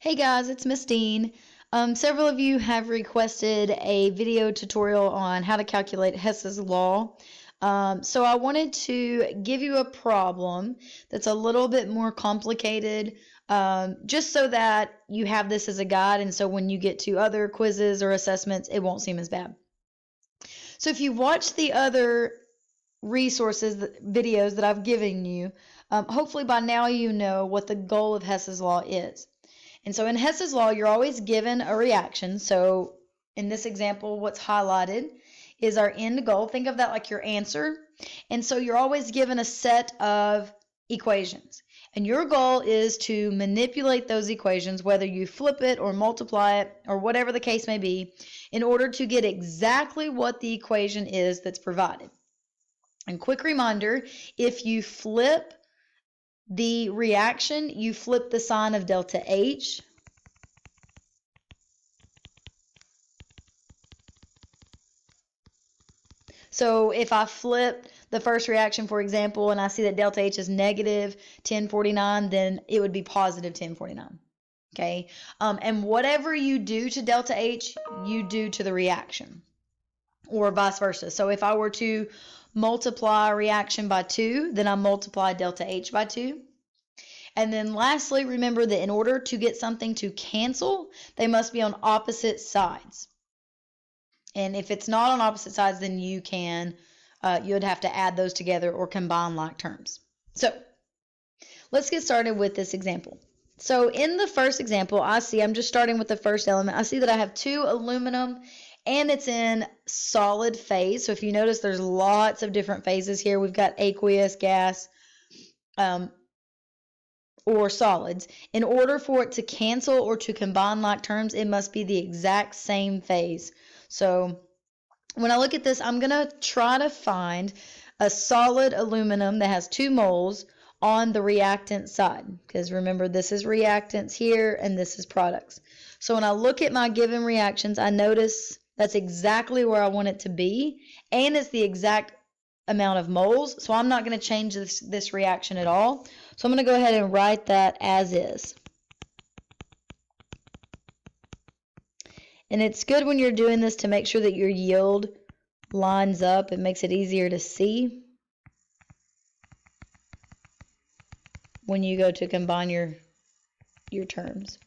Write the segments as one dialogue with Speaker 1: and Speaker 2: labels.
Speaker 1: Hey guys, it's Miss Dean. Several of you have requested a video tutorial on how to calculate Hess's law. So I wanted to give you a problem that's a little bit more complicated, just so that you have this as a guide, and so when you get to other quizzes or assessments, it won't seem as bad. So if you watch the other resources, videos that I've given you, hopefully by now you know what the goal of Hess's law is. And so in Hess's law, you're always given a reaction. So in this example, what's highlighted is our end goal. Think of that like your answer. And so you're always given a set of equations. And your goal is to manipulate those equations, whether you flip it or multiply it or whatever the case may be, in order to get exactly what the equation is that's provided. And quick reminder, if you flip the reaction, you flip the sign of delta H. So if I flip the first reaction, for example, and I see that delta H is negative 1049, then it would be positive 1049. Okay, and whatever you do to delta H, you do to the reaction, or vice versa. So if I were to multiply a reaction by 2, then I multiply delta H by 2. And then lastly, remember that in order to get something to cancel, they must be on opposite sides. And if it's not on opposite sides, then you would have to add those together or combine like terms. So let's get started with this example. So in the first example, I'm just starting with the first element. I see that I have 2 aluminum and it's in solid phase. So if you notice, there's lots of different phases here. We've got aqueous, gas, or solids. In order for it to cancel or to combine like terms, it must be the exact same phase. So when I look at this, I'm going to try to find a solid aluminum that has 2 moles on the reactant side, because remember, this is reactants here and this is products. So when I look at my given reactions, I notice that's exactly where I want it to be, and it's the exact amount of moles. So I'm not going to change this reaction at all. So I'm going to go ahead and write that as is. And it's good when you're doing this to make sure that your yield lines up. It makes it easier to see when you go to combine your terms.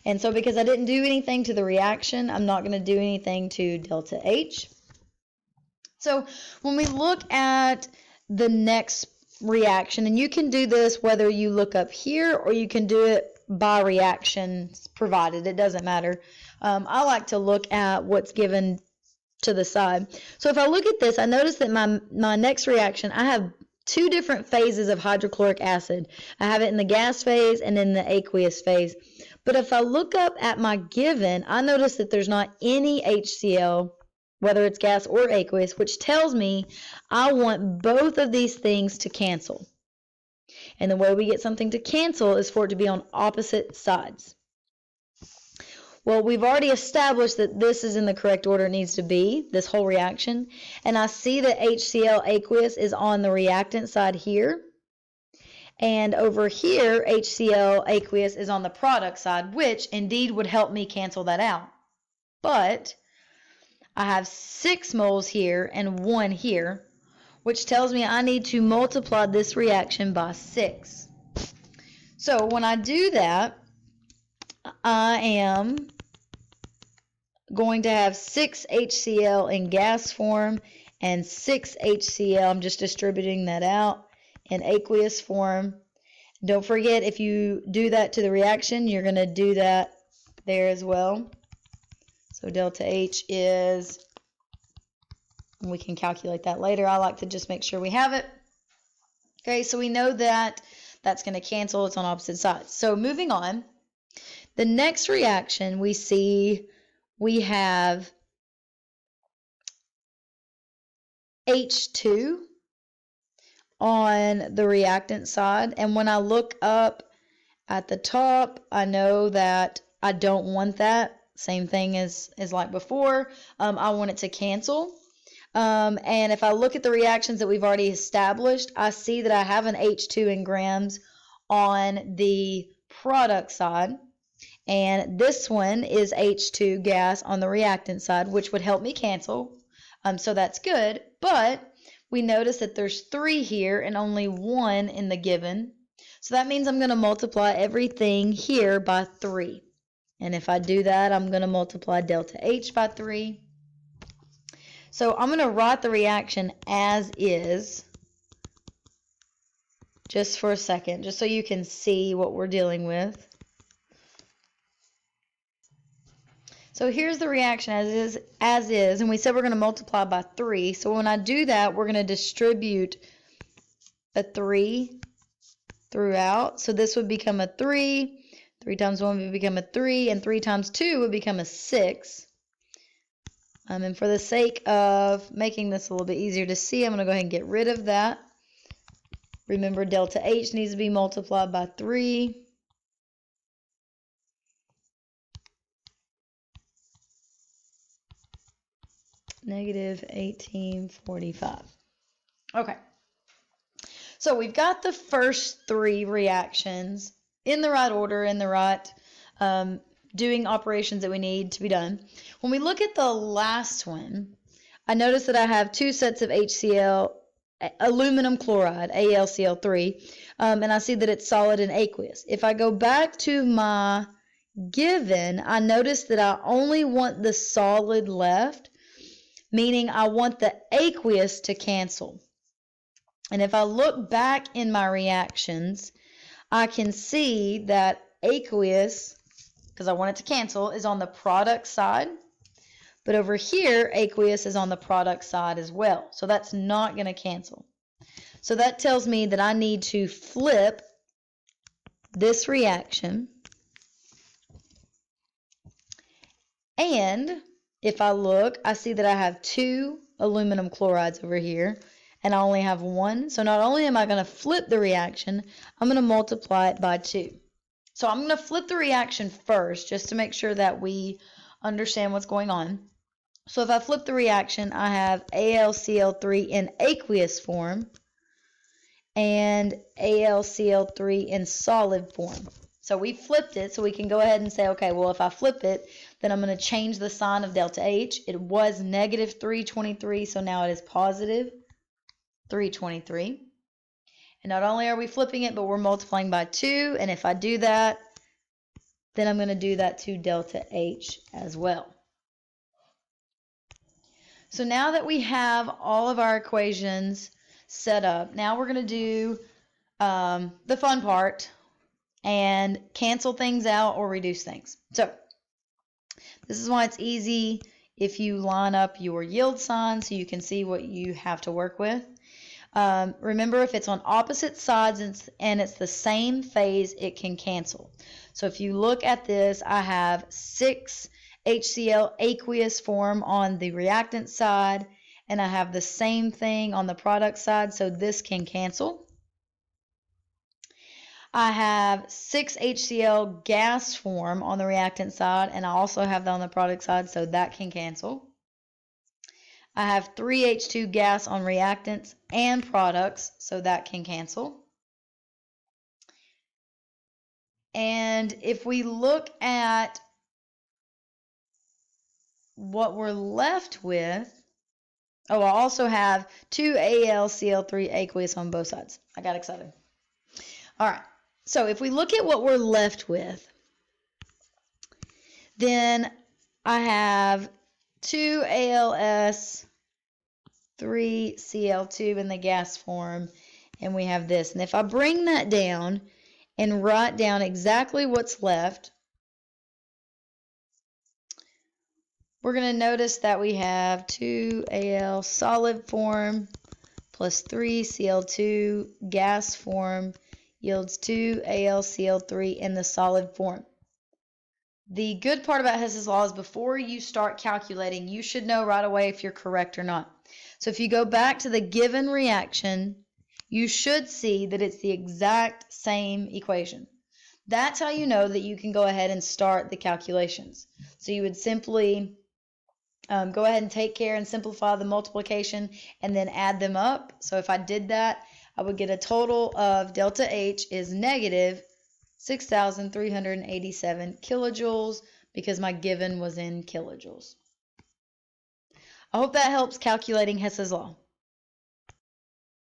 Speaker 1: And so because I didn't do anything to the reaction, I'm not going to do anything to delta H. So when we look at the next reaction, and you can do this whether you look up here or you can do it by reactions provided, it doesn't matter. I like to look at what's given to the side. So if I look at this, I notice that my next reaction, I have 2 different phases of hydrochloric acid. I have it in the gas phase and in the aqueous phase. But if I look up at my given, I notice that there's not any HCl, whether it's gas or aqueous, which tells me I want both of these things to cancel. And the way we get something to cancel is for it to be on opposite sides. Well, we've already established that this is in the correct order it needs to be, this whole reaction. And I see that HCl aqueous is on the reactant side here. And over here, HCl aqueous is on the product side, which indeed would help me cancel that out. But I have 6 moles here and 1 here, which tells me I need to multiply this reaction by 6. So when I do that, I am going to have 6 HCl in gas form and 6 HCl, I'm just distributing that out, in aqueous form. Don't forget, if you do that to the reaction, you're going to do that there as well. So delta H is, we can calculate that later. I like to just make sure we have it. Okay, so we know that that's going to cancel. It's on opposite sides. So moving on, the next reaction we see, we have H2 on the reactant side. And when I look up at the top, I know that I don't want that. Same thing as like before. I want it to cancel. And if I look at the reactions that we've already established, I see that I have an H2 in grams on the product side. And this one is H2 gas on the reactant side, which would help me cancel. So that's good. But we notice that there's 3 here and only 1 in the given. So that means I'm going to multiply everything here by 3. And if I do that, I'm going to multiply delta H by 3. So I'm going to write the reaction as is just for a second, just so you can see what we're dealing with. So here's the reaction as is, and we said we're going to multiply by 3. So when I do that, we're going to distribute a 3 throughout. So this would become a 3. 3 times 1 would become a 3, and 3 times 2 would become a 6. And for the sake of making this a little bit easier to see, I'm going to go ahead and get rid of that. Remember, delta H needs to be multiplied by 3. Negative 1845. Okay. So we've got the first 3 reactions in the right order, in the right doing operations that we need to be done. When we look at the last one, I notice that I have 2 sets of HCl, aluminum chloride, AlCl3, and I see that it's solid and aqueous. If I go back to my given, I notice that I only want the solid left, meaning I want the aqueous to cancel. And if I look back in my reactions, I can see that aqueous, because I want it to cancel, is on the product side. But over here, aqueous is on the product side as well. So that's not going to cancel. So that tells me that I need to flip this reaction. And if I look, I see that I have 2 aluminum chlorides over here, and I only have 1. So not only am I going to flip the reaction, I'm going to multiply it by 2. So I'm going to flip the reaction first, just to make sure that we understand what's going on. So if I flip the reaction, I have AlCl3 in aqueous form and AlCl3 in solid form. So we flipped it, so we can go ahead and say, okay, well, if I flip it, then I'm going to change the sign of delta H. It was negative 323, so now it is positive 323. And not only are we flipping it, but we're multiplying by 2. And if I do that, then I'm going to do that to delta H as well. So now that we have all of our equations set up, now we're going to do the fun part and cancel things out or reduce things. So this is why it's easy if you line up your yield sign so you can see what you have to work with. Remember, if it's on opposite sides and it's the same phase, it can cancel. So if you look at this, I have 6 HCl aqueous form on the reactant side, and I have the same thing on the product side, so this can cancel. I have 6 HCl gas form on the reactant side, and I also have that on the product side, so that can cancel. I have 3 H2 gas on reactants and products, so that can cancel. And if we look at what we're left with, oh, I also have 2 AlCl3 aqueous on both sides. I got excited. All right, so if we look at what we're left with, then I have 2 ALS, 3 Cl2 in the gas form, and we have this. And if I bring that down and write down exactly what's left, we're going to notice that we have 2 Al solid form plus 3 Cl2 gas form yields 2 AlCl3 in the solid form. The good part about Hess's law is before you start calculating, you should know right away if you're correct or not. So if you go back to the given reaction, you should see that it's the exact same equation. That's how you know that you can go ahead and start the calculations. So you would simply go ahead and take care and simplify the multiplication and then add them up. So if I did that, I would get a total of delta H is negative 6,387 kilojoules because my given was in kilojoules. I hope that helps calculating Hess's law.